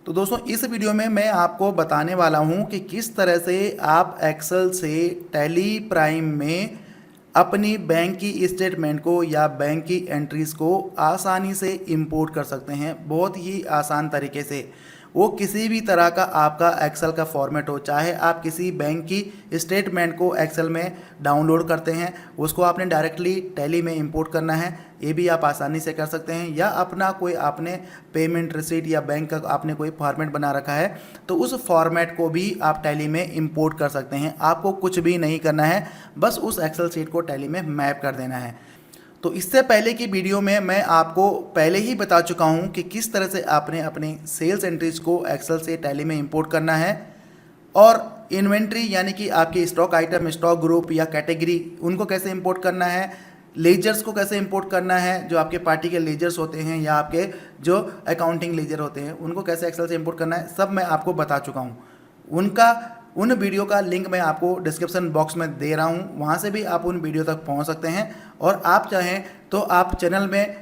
तो दोस्तों इस वीडियो में मैं आपको बताने वाला हूं कि किस तरह से आप एक्सेल से टैली प्राइम में अपनी बैंक की स्टेटमेंट को या बैंक की एंट्रीज को आसानी से इंपोर्ट कर सकते हैं, बहुत ही आसान तरीके से। वो किसी भी तरह का आपका एक्सेल का फॉर्मेट हो, चाहे आप किसी बैंक की स्टेटमेंट को एक्सेल में डाउनलोड करते हैं, उसको आपने डायरेक्टली टैली में इंपोर्ट करना है, ये भी आप आसानी से कर सकते हैं। या अपना कोई आपने पेमेंट रिसीट या बैंक का आपने कोई फॉर्मेट बना रखा है तो उस फॉर्मेट को भी आप टैली में इंपोर्ट कर सकते हैं। आपको कुछ भी नहीं करना है, बस उस एक्सेल शीट को टैली में मैप कर देना है। तो इससे पहले की वीडियो में मैं आपको पहले ही बता चुका हूं कि किस तरह से आपने अपने सेल्स एंट्रीज को एक्सेल से टैली में इंपोर्ट करना है, और इन्वेंट्री यानी कि आपके स्टॉक आइटम, स्टॉक ग्रुप या कैटेगरी, उनको कैसे इंपोर्ट करना है, लेजर्स को कैसे इंपोर्ट करना है, जो आपके पार्टी के लेजर्स होते हैं या आपके जो अकाउंटिंग लेजर होते हैं उनको कैसे एक्सेल से इंपोर्ट करना है, सब मैं आपको बता चुका हूँ। उन वीडियो का लिंक मैं आपको डिस्क्रिप्शन बॉक्स में दे रहा हूँ, वहाँ से भी आप उन वीडियो तक पहुँच सकते हैं। और आप चाहें तो आप चैनल में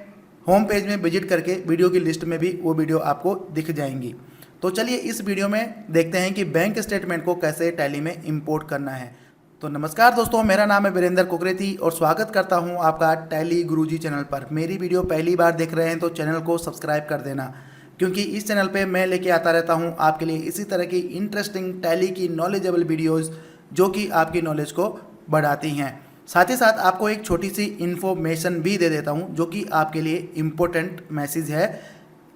होम पेज में विजिट करके वीडियो की लिस्ट में भी वो वीडियो आपको दिख जाएंगी। तो चलिए इस वीडियो में देखते हैं कि बैंक स्टेटमेंट को कैसे टैली में इंपोर्ट करना है। तो नमस्कार दोस्तों, मेरा नाम है वीरेंद्र कुकरेती और स्वागत करता हूं आपका टैली गुरुजी चैनल पर। मेरी वीडियो पहली बार देख रहे हैं तो चैनल को सब्सक्राइब कर देना, क्योंकि इस चैनल पे मैं लेके आता रहता हूं आपके लिए इसी तरह की इंटरेस्टिंग टैली की नॉलेजेबल वीडियोस जो कि आपकी नॉलेज को बढ़ाती हैं। साथ ही साथ आपको एक छोटी सी इन्फॉर्मेशन भी दे देता हूं जो कि आपके लिए इम्पोर्टेंट मैसेज है।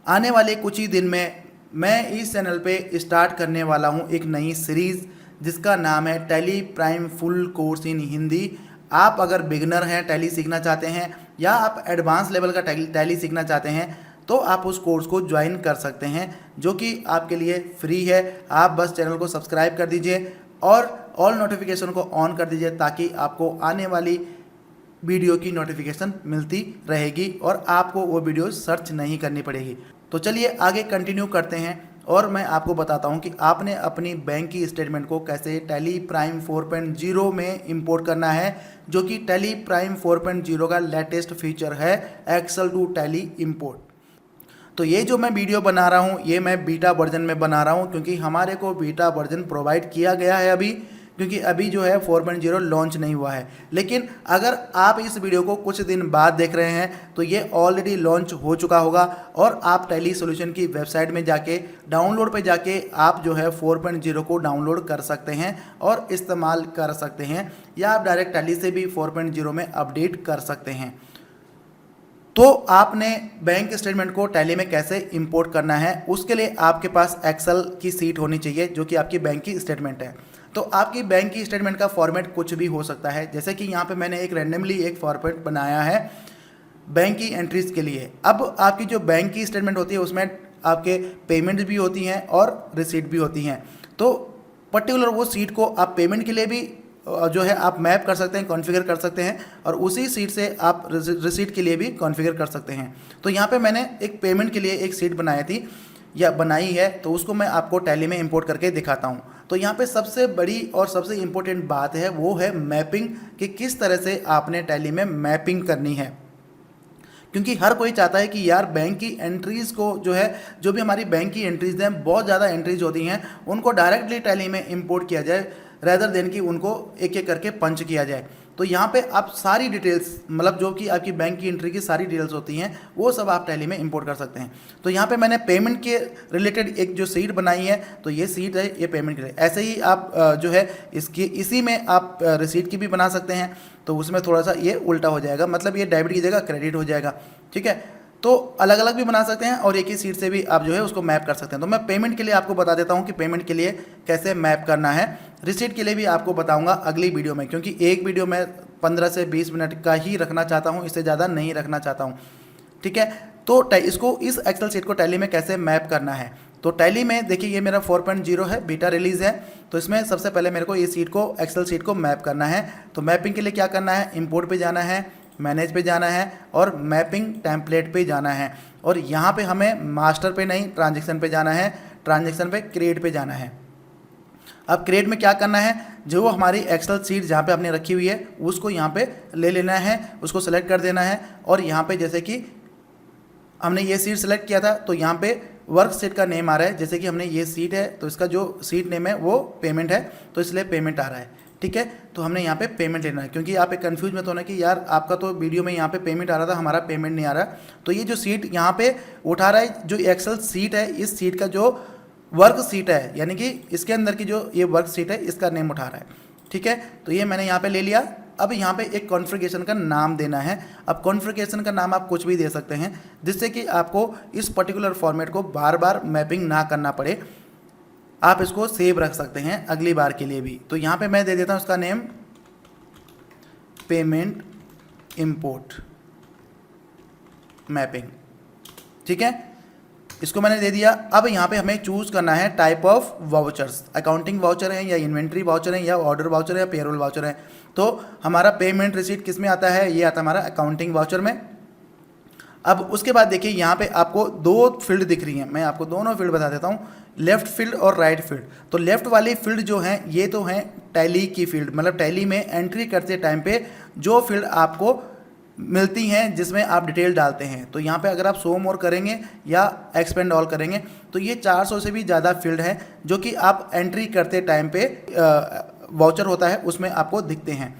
आने वाले कुछ ही दिन में मैं इस चैनल पे स्टार्ट करने वाला हूं एक नई सीरीज़ जिसका नाम है tally prime full course in Hindi. आप अगर बिगनर हैं, टैली सीखना चाहते हैं, या आप एडवांस लेवल का टैली सीखना चाहते हैं तो आप उस कोर्स को ज्वाइन कर सकते हैं, जो कि आपके लिए फ्री है। आप बस चैनल को सब्सक्राइब कर दीजिए और ऑल नोटिफिकेशन को ऑन कर दीजिए ताकि आपको आने वाली वीडियो की नोटिफिकेशन मिलती रहेगी और आपको वो वीडियो सर्च नहीं करनी पड़ेगी। तो चलिए आगे कंटिन्यू करते हैं और मैं आपको बताता हूं कि आपने अपनी बैंक की स्टेटमेंट को कैसे टैली प्राइम 4.0 में इंपोर्ट करना है, जो कि टैली प्राइम 4.0 का लेटेस्ट फीचर है, एक्सेल टू टैली इंपोर्ट। तो ये जो मैं वीडियो बना रहा हूँ ये मैं बीटा वर्जन में बना रहा हूँ, क्योंकि हमारे को बीटा वर्जन प्रोवाइड किया गया है अभी, क्योंकि अभी जो है 4.0 लॉन्च नहीं हुआ है। लेकिन अगर आप इस वीडियो को कुछ दिन बाद देख रहे हैं तो ये ऑलरेडी लॉन्च हो चुका होगा और आप टैली सॉल्यूशन की वेबसाइट में जाके डाउनलोड पे जाके आप जो है 4.0 को डाउनलोड कर सकते हैं और इस्तेमाल कर सकते हैं, या आप डायरेक्ट टैली से भी 4.0 में अपडेट कर सकते हैं। तो आपने बैंक स्टेटमेंट को टैली में कैसे इंपोर्ट करना है, उसके लिए आपके पास एक्सेल की सीट होनी चाहिए जो कि आपकी बैंक की स्टेटमेंट है। तो आपकी बैंक की स्टेटमेंट का फॉर्मेट कुछ भी हो सकता है, जैसे कि यहाँ पे मैंने एक रैंडमली एक फॉर्मेट बनाया है बैंक की एंट्रीज के लिए। अब आपकी जो बैंक की स्टेटमेंट होती है उसमें आपके पेमेंट्स भी होती हैं और रिसीट भी होती हैं। तो पर्टिकुलर वो सीट को आप पेमेंट के लिए भी जो है आप मैप कर सकते हैं, कॉन्फ़िगर कर सकते हैं, और उसी सीट से आप रिसीट के लिए भी कॉन्फ़िगर कर सकते हैं। तो यहाँ पे मैंने एक पेमेंट के लिए एक सीट बनाई थी या बनाई है, तो उसको मैं आपको टैली में इंपोर्ट करके दिखाता हूँ। तो यहाँ पे सबसे बड़ी और सबसे इम्पोर्टेंट बात है वो है मैपिंग, कि किस तरह से आपने टैली में मैपिंग करनी है। क्योंकि हर कोई चाहता है कि यार बैंक की एंट्रीज़ को जो है, जो भी हमारी बैंक की एंट्रीज़ हैं, बहुत ज़्यादा एंट्रीज होती हैं, उनको डायरेक्टली टैली में इंपोर्ट किया जाए रेदर देन कि उनको एक एक करके पंच किया जाए। तो यहाँ पे आप सारी डिटेल्स, मतलब जो कि आपकी बैंक की एंट्री की सारी डिटेल्स होती हैं, वो सब आप टैली में इंपोर्ट कर सकते हैं। तो यहाँ पे मैंने पेमेंट के रिलेटेड एक जो सीट बनाई है, तो ये सीट है ये पेमेंट के लिए। ऐसे ही आप जो है इसी में आप रिसीट की भी बना सकते हैं, तो उसमें थोड़ा सा ये उल्टा हो जाएगा, मतलब ये डेबिट की जगह क्रेडिट हो जाएगा, ठीक है। तो अलग अलग भी बना सकते हैं और एक ही सीट से भी आप जो है उसको मैप कर सकते हैं। तो मैं पेमेंट के लिए आपको बता देता हूं कि पेमेंट के लिए कैसे मैप करना है। रिसीट के लिए भी आपको बताऊंगा अगली वीडियो में, क्योंकि एक वीडियो मैं 15 से 20 मिनट का ही रखना चाहता हूं, इससे ज़्यादा नहीं रखना चाहता हूं, ठीक है। तो इसको इस एक्सेल सीट को टैली में कैसे मैप करना है, तो टैली में देखिए ये मेरा 4.0 है, बीटा रिलीज़ है। तो इसमें सबसे पहले मेरे को ये सीट को, एक्सेल सीट को मैप करना है। तो मैपिंग के लिए क्या करना है, इंपोर्ट पे जाना है, मैनेज पे जाना है और मैपिंग टेम्पलेट पे जाना है, और यहाँ पे हमें मास्टर पे नहीं ट्रांजेक्शन पे जाना है, ट्रांजेक्शन पे क्रिएट पे जाना है। अब क्रिएट में क्या करना है, जो हमारी एक्सेल सीट जहाँ पे आपने रखी हुई है उसको यहाँ पे ले लेना है, उसको सेलेक्ट कर देना है, और यहाँ पे जैसे कि हमने ये सीट सेलेक्ट किया था तो यहाँ पे वर्क सीट का नेम आ रहा है, जैसे कि हमने ये सीट है तो इसका जो सीट नेम है वो पेमेंट है, तो इसलिए पेमेंट आ रहा है। ठीक है, तो हमने यहाँ पे पेमेंट लेना है, क्योंकि आप एक कन्फ्यूज मत होना कि यार आपका तो वीडियो में यहाँ पे पेमेंट आ रहा था, हमारा पेमेंट नहीं आ रहा। तो ये जो सीट यहाँ पे उठा रहा है, जो एक्सेल सीट है, इस सीट का जो वर्क सीट है, यानी कि इसके अंदर की जो ये वर्क सीट है, इसका नेम उठा रहा है। ठीक है, तो ये मैंने यहाँ पे ले लिया। अब यहाँ पे एक कॉन्फ़िगरेशन का नाम देना है। अब कॉन्फ़िगरेशन का नाम आप कुछ भी दे सकते हैं, जिससे कि आपको इस पर्टिकुलर फॉर्मेट को बार बार मैपिंग ना करना पड़े, आप इसको सेव रख सकते हैं अगली बार के लिए भी। तो यहाँ पे मैं दे देता हूँ इसका नेम पेमेंट इंपोर्ट मैपिंग। ठीक है, इसको मैंने दे दिया। अब यहाँ पे हमें चूज करना है type of vouchers, accounting voucher है या इन्वेंट्री वाउचर है या ऑर्डर वाउचर है या पेरोल वाउचर है। तो हमारा पेमेंट रिसीट किस में आता है, ये आता है हमारा अकाउंटिंग वाउचर में। अब उसके बाद देखिए यहाँ पे आपको दो फील्ड दिख रही हैं, मैं आपको दोनों फील्ड बता देता हूँ, लेफ्ट फील्ड और राइट फील्ड। तो लेफ्ट वाली फील्ड जो है ये तो है टैली की फील्ड, मतलब टैली में एंट्री करते टाइम पे जो फील्ड आपको मिलती हैं जिसमें आप डिटेल डालते हैं। तो यहाँ पे अगर आप शो मोर करेंगे या एक्सपेंड ऑल करेंगे तो ये 400 से भी ज़्यादा फील्ड है जो कि आप एंट्री करते टाइम पे वाउचर होता है उसमें आपको दिखते हैं।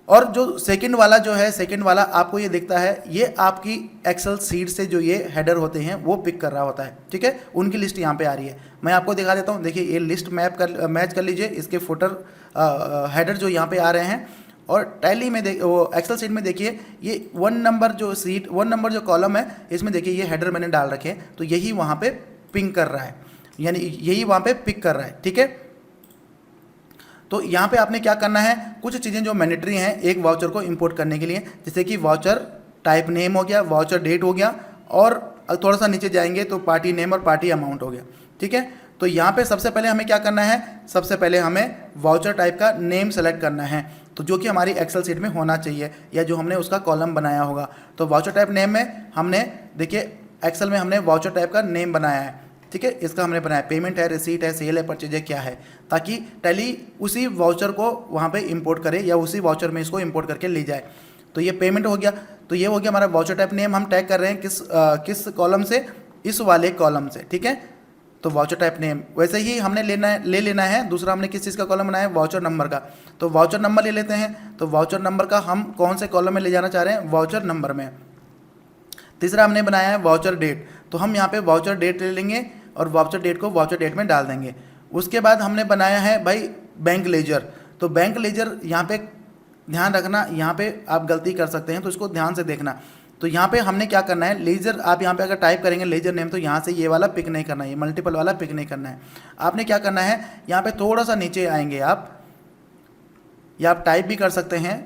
और जो सेकंड वाला जो है, सेकंड वाला आपको ये दिखता है, ये आपकी एक्सेल सीट से जो ये हेडर होते हैं वो पिक कर रहा होता है। ठीक है, उनकी लिस्ट यहाँ पे आ रही है, मैं आपको दिखा देता हूँ। देखिए ये लिस्ट मैच कर लीजिए, इसके फुटर हेडर जो यहाँ पे आ रहे हैं। और टैली में वो एक्सेल सीट में देखिए ये 1 नंबर जो सीट, 1 नंबर जो कॉलम है, इसमें देखिए ये हेडर मैंने डाल रखे हैं, तो यही वहाँ पे पिंग कर रहा है, यानी यही वहाँ पे पिक कर रहा है। ठीक है, तो यहाँ पे आपने क्या करना है, कुछ चीज़ें जो मैंडेटरी हैं एक वाउचर को इंपोर्ट करने के लिए, जैसे कि वाउचर टाइप नेम हो गया, वाउचर डेट हो गया, और थोड़ा सा नीचे जाएंगे तो पार्टी नेम और पार्टी अमाउंट हो गया। ठीक है, तो यहाँ पे सबसे पहले हमें क्या करना है, सबसे पहले हमें वाउचर टाइप का नेम सेलेक्ट करना है, तो जो कि हमारी एक्सेल सीट में होना चाहिए या जो हमने उसका कॉलम बनाया होगा। तो वाउचर टाइप नेम में हमने देखिए एक्सेल में हमने वाउचर टाइप का नेम बनाया है। ठीक है, इसका हमने बनाया पेमेंट है, रिसीट है, सेल है, परचेज है, क्या है, ताकि टैली उसी वाउचर को वहाँ पे इंपोर्ट करे या उसी वाउचर में इसको इंपोर्ट करके ले जाए। तो ये पेमेंट हो गया, तो ये हो गया हमारा वाउचर टाइप नेम। हम टैग कर रहे हैं किस कॉलम से, इस वाले कॉलम से। ठीक है, तो वाउचर टाइप नेम वैसे ही हमने ले लेना है। दूसरा हमने किस चीज़ का कॉलम बनाया है, वाउचर नंबर का, तो वाउचर नंबर ले लेते हैं। तो वाउचर नंबर का हम कौन से कॉलम में ले जाना चाह रहे हैं, वाउचर नंबर में। तीसरा हमने बनाया है वाउचर डेट, तो हम यहाँ पे वाउचर डेट ले लेंगे और वाउचर डेट को वाउचर डेट में डाल देंगे। उसके बाद हमने बनाया है भाई बैंक लेजर, तो बैंक लेजर यहाँ पे ध्यान रखना, यहाँ पे आप गलती कर सकते हैं तो इसको ध्यान से देखना। तो यहाँ पे हमने क्या करना है, लेजर आप यहाँ पे अगर टाइप करेंगे लेजर नेम, तो यहाँ से ये वाला पिक नहीं करना है, ये मल्टीपल वाला पिक नहीं करना है। आपने क्या करना है, यहाँ पे थोड़ा सा नीचे आएंगे आप, या आप टाइप भी कर सकते हैं।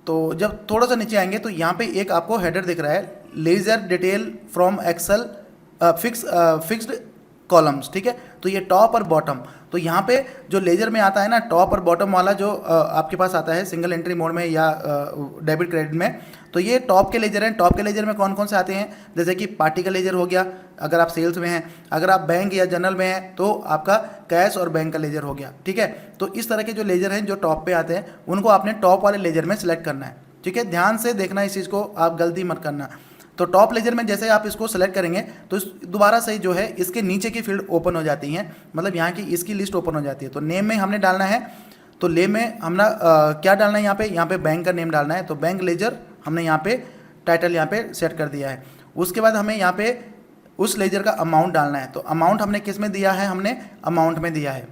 तो जब थोड़ा सा नीचे आएंगे तो यहाँ पे एक आपको हेडर दिख रहा है, ledger detail from Excel fixed columns. ठीक है, तो ये टॉप और बॉटम, तो यहाँ पे जो लेजर में आता है ना, टॉप और बॉटम वाला जो आपके पास आता है सिंगल एंट्री मोड में या डेबिट क्रेडिट में, तो ये टॉप के लेजर हैं। टॉप के लेजर में कौन कौन से आते हैं, जैसे कि पार्टी का लेजर हो गया अगर आप सेल्स में हैं, अगर आप बैंक या जनरल में हैं तो आपका कैश और बैंक का लेजर हो गया। ठीक है, तो इस तरह के जो लेजर हैं जो टॉप पे आते हैं उनको आपने टॉप वाले लेजर में सेलेक्ट करना है। ठीक है, ध्यान से देखना इस चीज़ को, आप गलती मत करना। तो टॉप लेजर में जैसे आप इसको सेलेक्ट करेंगे तो दोबारा से जो है इसके नीचे की फील्ड ओपन हो जाती हैं, मतलब यहाँ की इसकी लिस्ट ओपन हो जाती है। तो नेम में हमने डालना है, तो नेम में हमने क्या डालना है, यहाँ पे बैंक का नेम डालना है। तो बैंक लेजर हमने यहाँ पे टाइटल यहाँ पे सेट कर दिया है। उसके बाद हमें यहाँ पे उस लेजर का अमाउंट डालना है, तो अमाउंट हमने किस में दिया है, हमने अमाउंट में दिया है,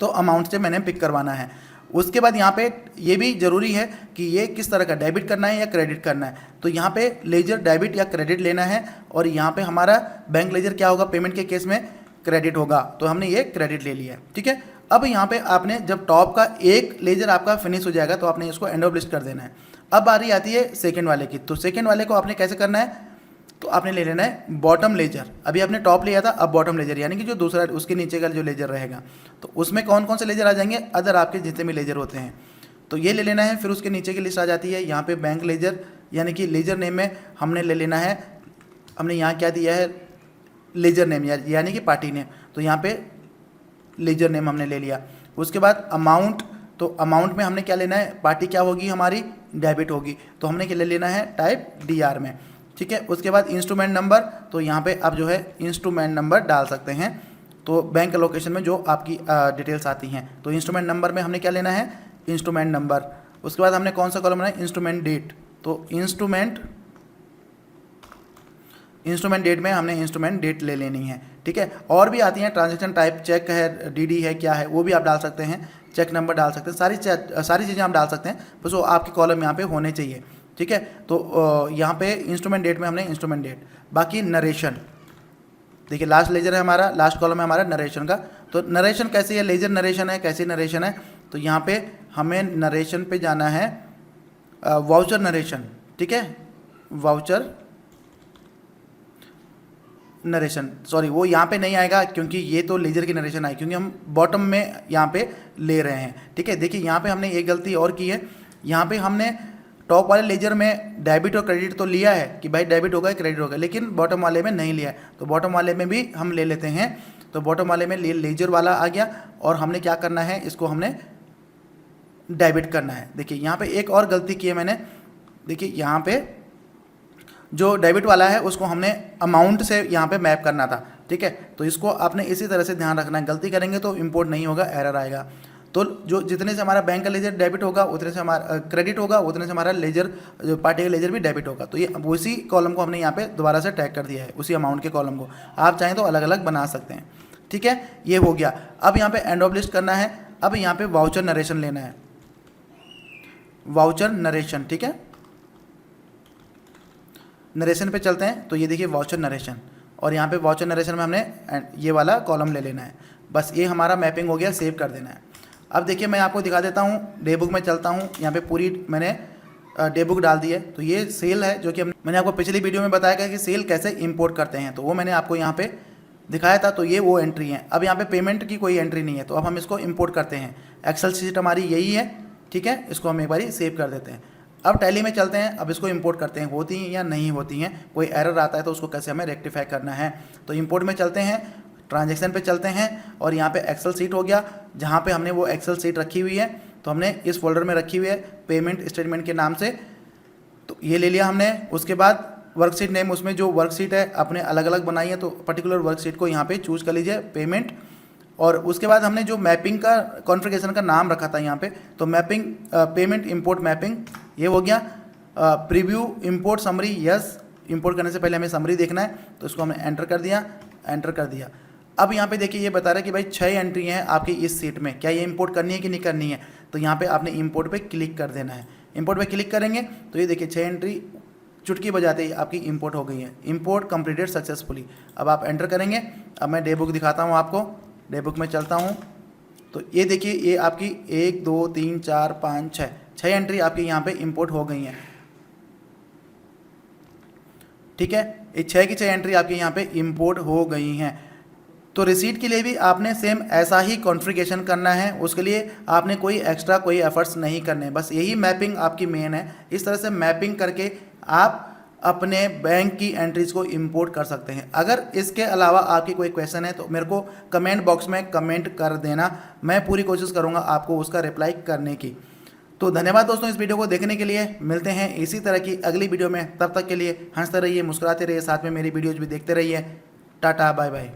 तो अमाउंट से मैंने पिक करवाना है। उसके बाद यहाँ पे ये भी ज़रूरी है कि ये किस तरह का डेबिट करना है या क्रेडिट करना है, तो यहाँ पे लेजर डेबिट या क्रेडिट लेना है। और यहाँ पे हमारा बैंक लेजर क्या होगा, पेमेंट के केस में क्रेडिट होगा, तो हमने ये क्रेडिट ले लिया है। ठीक है, अब यहाँ पे आपने जब टॉप का एक लेजर आपका फिनिश हो जाएगा तो आपने इसको एंड ऑफ लिस्ट कर देना है। अब बारी आती है सेकेंड वाले की, तो सेकेंड वाले को आपने कैसे करना है, तो आपने ले लेना है बॉटम लेजर। अभी आपने टॉप लिया था, अब बॉटम लेजर, यानी कि जो दूसरा उसके नीचे का जो लेजर रहेगा, तो उसमें कौन कौन से लेजर आ जाएंगे, अदर आपके जितने भी लेजर होते हैं, तो ये ले लेना है। फिर उसके नीचे की लिस्ट आ जाती है, यहाँ पे बैंक लेजर, यानी कि लेजर नेम में हमने ले लेना है, हमने यहाँ क्या दिया है, लेजर नेम यानी कि पार्टी नेम, तो यहाँ पे लेजर नेम हमने ले लिया। उसके बाद अमाउंट, तो अमाउंट में हमने क्या लेना है, पार्टी क्या होगी हमारी, डेबिट होगी, तो हमने क्या ले लेना है, टाइप DR में। ठीक है। उसके बाद इंस्ट्रूमेंट नंबर, तो यहाँ पे आप जो है इंस्ट्रूमेंट नंबर डाल सकते हैं, तो बैंक लोकेशन में जो आपकी डिटेल्स आती हैं। तो इंस्ट्रूमेंट नंबर में हमने क्या लेना है, इंस्ट्रूमेंट नंबर। उसके बाद हमने कौन सा कॉलम लेना है, इंस्ट्रूमेंट डेट। तो इंस्ट्रूमेंट डेट में हमने इंस्ट्रूमेंट डेट ले लेनी है, ठीक है। और भी आती हैं, ट्रांजैक्शन टाइप चेक है, डीडी है, क्या है वो भी आप डाल सकते हैं, चेक नंबर डाल सकते हैं, सारी चीज़ें आप डाल सकते हैं, बस वो आपके कॉलम यहाँ पे होने चाहिए, ठीक है। तो यहाँ पे इंस्ट्रूमेंट डेट में हमने इंस्ट्रूमेंट डेट। बाकी नरेशन, देखिए लास्ट लेजर है हमारा, लास्ट कॉलम है हमारा नरेशन का। तो नरेशन कैसी है, लेजर नरेशन है, कैसी नरेशन है, तो यहाँ पे हमें नरेशन पे जाना है, वाउचर नरेशन, ठीक है, वाउचर नरेशन, सॉरी वो यहाँ पे नहीं आएगा क्योंकि ये तो लेजर की नरेशन आई, क्योंकि हम बॉटम में यहाँ पे ले रहे हैं, ठीक है। देखिए यहाँ पे हमने एक गलती और की है, यहाँ पे हमने टॉप वाले लेजर में डेबिट और क्रेडिट तो लिया है कि भाई डेबिट होगा क्रेडिट होगा, लेकिन बॉटम वाले में नहीं लिया है। तो बॉटम वाले में भी हम ले लेते हैं, तो बॉटम वाले में लेजर वाला आ गया, और हमने क्या करना है, इसको हमने डेबिट करना है। देखिए यहाँ पे एक और गलती की है मैंने, देखिए यहाँ पे जो डेबिट वाला है उसको हमने अमाउंट से यहाँ पे मैप करना था, ठीक है। तो इसको आपने इसी तरह से ध्यान रखना है, गलती करेंगे तो इंपोर्ट नहीं होगा, एरर आएगा। तो जो जितने से हमारा बैंक का लेजर डेबिट होगा उतने से हमारा क्रेडिट होगा, उतने से हमारा लेजर जो पार्टी का लेजर भी डेबिट होगा। तो ये उसी कॉलम को हमने यहाँ पे दोबारा से टैग कर दिया है, उसी अमाउंट के कॉलम को। आप चाहें तो अलग अलग बना सकते हैं, ठीक है। ये हो गया। अब यहाँ पे एंड ऑफ लिस्ट करना है, अब यहाँ पे वाउचर नरेशन लेना है, वाउचर नरेशन, ठीक है। नरेशन पे चलते हैं, तो ये देखिए वाउचर नरेशन, और यहाँ पे वाउचर नरेशन में हमने ये वाला कॉलम ले लेना है। बस ये हमारा मैपिंग हो गया, सेव कर देना है। अब देखिए मैं आपको दिखा देता हूँ, डे बुक में चलता हूँ, यहाँ पे पूरी मैंने डे बुक डाल दी है। तो ये सेल है जो कि मैंने आपको पिछली वीडियो में बताया था कि सेल कैसे इंपोर्ट करते हैं, तो वो मैंने आपको यहाँ पे दिखाया था। तो ये वो एंट्री है। अब यहाँ पे पेमेंट की कोई एंट्री नहीं है, तो अब हम इसको इंपोर्ट करते हैं। एक्सेल शीट हमारी यही है, ठीक है। इसको हम एक बार सेव कर देते हैं। अब टैली में चलते हैं, अब इसको इंपोर्ट करते हैं, होती हैं या नहीं होती हैं, कोई एरर आता है तो उसको कैसे हमें रेक्टिफाई करना है। तो इंपोर्ट में चलते हैं, ट्रांजैक्शन पे चलते हैं, और यहाँ पे एक्सेल सीट हो गया, जहाँ पे हमने वो एक्सेल सीट रखी हुई है, तो हमने इस फोल्डर में रखी हुई है पेमेंट स्टेटमेंट के नाम से, तो ये ले लिया हमने। उसके बाद वर्कशीट नेम, उसमें जो वर्कशीट है आपने अलग अलग बनाई है, तो पर्टिकुलर वर्कशीट को यहाँ पे चूज कर लीजिए, पेमेंट। और उसके बाद हमने जो मैपिंग का कॉन्फ़िगरेशन का नाम रखा था यहाँ पे, तो मैपिंग पेमेंट इंपोर्ट मैपिंग, ये हो गया। Preview import summary, yes, import करने से पहले हमें समरी देखना है, तो इसको हमने एंटर कर दिया, एंटर कर दिया। अब यहाँ पे देखिए ये बता रहा है कि भाई 6 एंट्री हैं आपकी इस सीट में, क्या ये इंपोर्ट करनी है कि नहीं करनी है। तो यहाँ पे आपने इंपोर्ट पे क्लिक कर देना है। इंपोर्ट पे क्लिक करेंगे तो ये देखिए 6 एंट्री चुटकी बजाते ही आपकी इंपोर्ट हो गई है, इंपोर्ट कंप्लीटेड सक्सेसफुली। अब आप एंटर करेंगे। अब मैं डे बुक दिखाता हूँ आपको, डे बुक में चलता हूँ, तो ये देखिए ये आपकी 1 2 3 4 5 6 एंट्री आपकी यहाँ पे इंपोर्ट हो गई हैं, ठीक है। ये 6 की 6 एंट्री आपकी यहाँ पे इंपोर्ट हो गई हैं। तो रिसीट के लिए भी आपने सेम ऐसा ही कॉन्फ़िगरेशन करना है, उसके लिए आपने कोई एक्स्ट्रा कोई एफर्ट्स नहीं करने, बस यही मैपिंग आपकी मेन है। इस तरह से मैपिंग करके आप अपने बैंक की एंट्रीज को इंपोर्ट कर सकते हैं। अगर इसके अलावा आपकी कोई क्वेश्चन है तो मेरे को कमेंट बॉक्स में कमेंट कर देना, मैं पूरी कोशिश करूंगा आपको उसका रिप्लाई करने की। तो धन्यवाद दोस्तों इस वीडियो को देखने के लिए। मिलते हैं इसी तरह की अगली वीडियो में, तब तक के लिए हंसते रहिए, मुस्कुराते रहिए, साथ में मेरी वीडियोज भी देखते रहिए। टाटा बाय बाय।